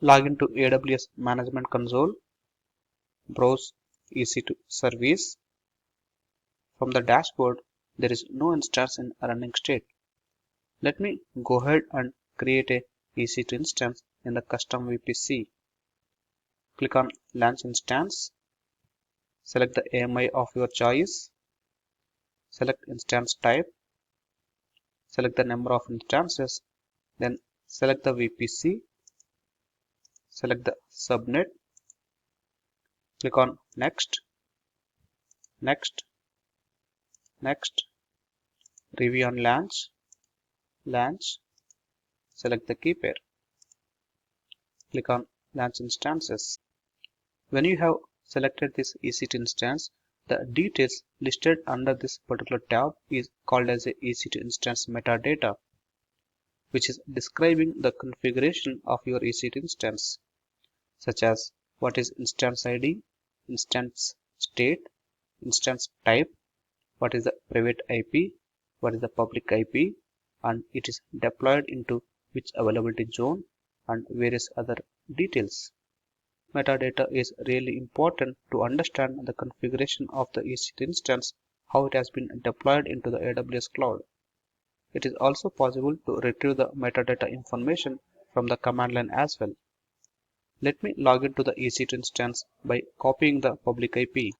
Log into AWS Management Console, browse EC2 service. From the dashboard, there is no instance in running state. Let me go ahead and create a EC2 instance in the custom VPC. Click on Launch Instance. Select the AMI of your choice. Select instance type. Select the number of instances. Then select the VPC. Select the subnet. Click on Next, Next, Next. Review on Launch, Launch. Select the key pair. Click on Launch Instances. When you have selected this EC2 instance, the details listed under this particular tab is called as a EC2 instance metadata, which is describing the configuration of your EC2 instance, such as what is instance ID, instance state, instance type, what is the private IP, what is the public IP, and it is deployed into which availability zone, and various other details. Metadata is really important to understand the configuration of the EC2 instance, how it has been deployed into the AWS cloud. It is also possible to retrieve the metadata information from the command line as well. Let me log into the EC2 instance by copying the public IP.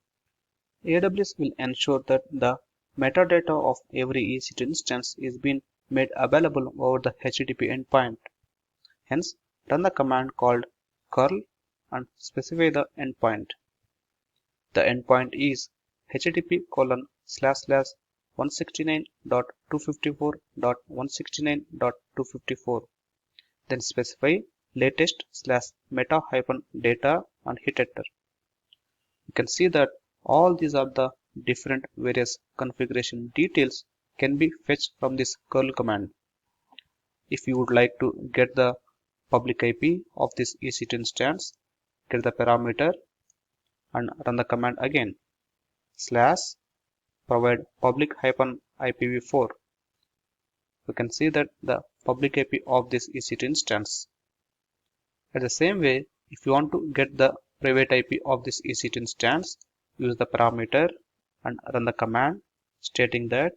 AWS will ensure that the metadata of every EC2 instance is being made available over the HTTP endpoint. Hence, run the command called curl and specify the endpoint. The endpoint is http://169.254.169.254. Then specify latest/meta-data and hit enter. You can see that all these are the different various configuration details can be fetched from this curl command. If you would like to get the public IP of this EC2 instance, get the parameter and run the command again / provide public-IPv4. You can see that the public IP of this EC2 instance. At the same way, if you want to get the private IP of this EC2 instance, use the parameter and run the command stating that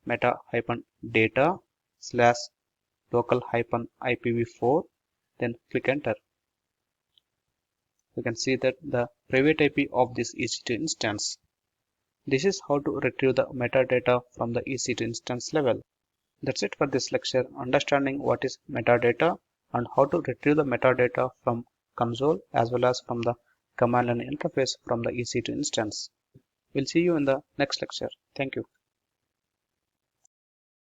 meta-data / local-IPv4, then click enter. You can see that the private IP of this EC2 instance. This is how to retrieve the metadata from the EC2 instance level. That's it for this lecture, understanding what is metadata and how to retrieve the metadata from console as well as from the command line interface from the EC2 instance. We'll see you in the next lecture. Thank you.